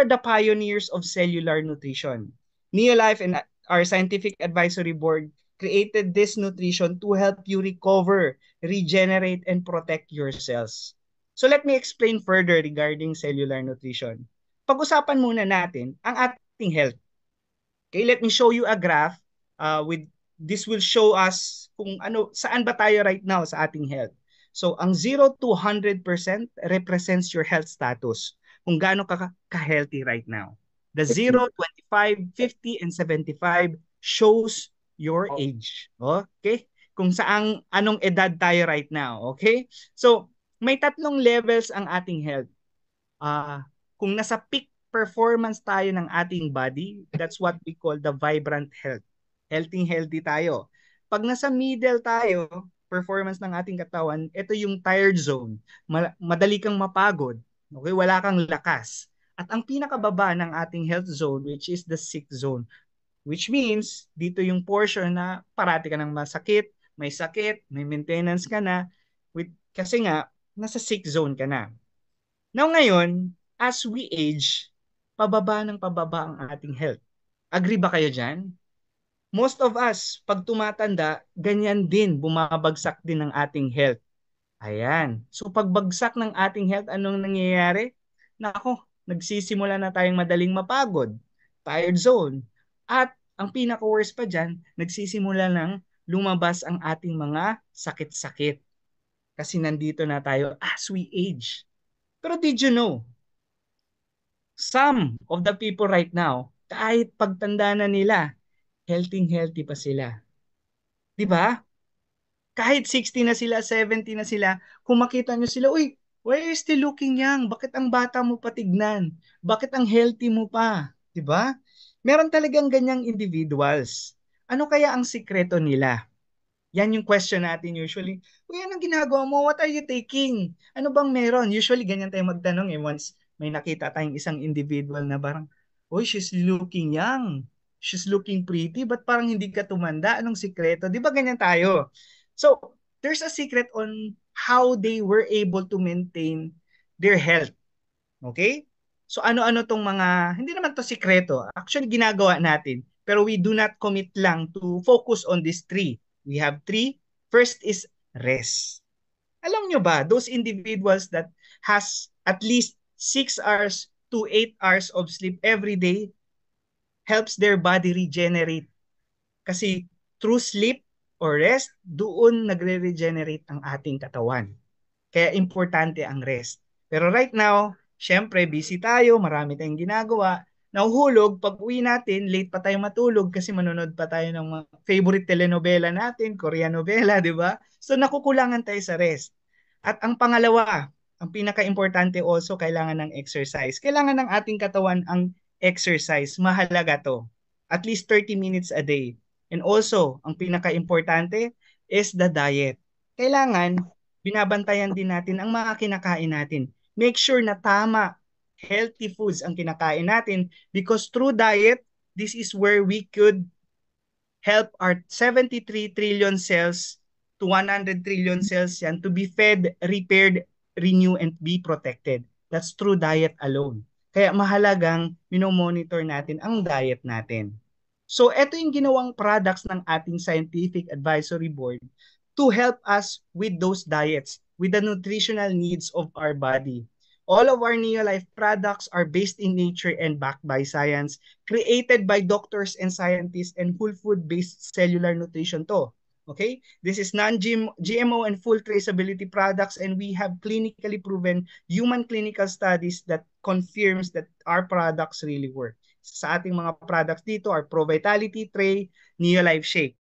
are the pioneers of cellular nutrition. Neolife and our scientific advisory board created this nutrition to help you recover, regenerate, and protect your cells. So let me explain further regarding cellular nutrition. Pag-usapan muna natin ang ating health. Okay, let me show you a graph with this will show us kung ano saan ba tayo right now sa ating health. So ang 0 to 100% represents your health status. Kung gaano ka healthy right now. The 0, 25, 50 and 75 shows your age. Okay? Kung saang anong edad tayo right now, okay? So may tatlong levels ang ating health. Kung nasa peak performance tayo ng ating body, that's what we call the vibrant health. Healthy tayo. Pag nasa middle tayo, performance ng ating katawan, ito yung tired zone. Madali kang mapagod. Okay, wala kang lakas. At ang pinakababa ng ating health zone, which is the sick zone, which means dito yung portion na parati ka ng masakit, may maintenance ka na, kasi nga, nasa sick zone ka na. Now ngayon, as we age, pababa ng pababa ang ating health. Agree ba kayo dyan? Most of us, pag tumatanda, ganyan din, bumabagsak din ang ating health. Ayan. So pagbagsak ng ating health, anong nangyayari? Nako, nagsisimula na tayong madaling mapagod, tired zone. At ang pinaka-worst pa dyan, nagsisimula ng lumabas ang ating mga sakit-sakit. Kasi nandito na tayo as we age. Pero did you know, some of the people right now, kahit pagtanda na nila, healthy pa sila. 'Di ba? Kahit 60 na sila, 70 na sila, kung makita nyo sila, uy, why are you still looking young? Bakit ang bata mo pa tignan? Bakit ang healthy mo pa? 'Di ba? Meron talagang ganyang individuals. Ano kaya ang sikreto nila? Yan yung question natin usually. Uy, anong ginagawa mo? What are you taking? Ano bang meron? Usually, ganyan tayo magtanong once may nakita tayong isang individual na parang, uy, she's looking young. She's looking pretty. But parang hindi ka tumanda? Anong sikreto? Di ba ganyan tayo? So, there's a secret on how they were able to maintain their health. Okay? So, ano-ano tong mga, hindi naman to sikreto. Actually, ginagawa natin. Pero we do not commit lang to focus on these three. We have three. First is rest. Alam nyo ba, those individuals that has at least 6 hours to 8 hours of sleep every day helps their body regenerate. Kasi through sleep or rest, doon nagre-regenerate ang ating katawan. Kaya importante ang rest. Pero right now, syempre busy tayo, marami tayong ginagawa. Nahuhulog, pag uwi natin, late pa tayo matulog kasi manonood pa tayo ng mga favorite telenovela natin, Korean novela, di ba? So nakukulangan tayo sa rest. At ang pangalawa, ang pinaka-importante also, kailangan ng exercise. Kailangan ng ating katawan ang exercise. Mahalaga to. At least 30 minutes a day. And also, ang pinaka-importante is the diet. Kailangan binabantayan din natin ang mga kinakain natin. Make sure na tama, healthy foods ang kinakain natin because through diet, this is where we could help our 73 trillion cells to 100 trillion cells yan to be fed, repaired, renew, and be protected. That's through diet alone. Kaya mahalagang minomonitor natin ang diet natin. So, ito yung ginawang products ng ating scientific advisory board to help us with those diets, with the nutritional needs of our body. All of our Neolife products are based in nature and backed by science, created by doctors and scientists, and whole food-based cellular nutrition to. Okay? This is non-GMO and full traceability products, and we have clinically proven human clinical studies that confirms that our products really work. Sa ating mga products dito are Pro Vitality, Tray, Neolife Shake.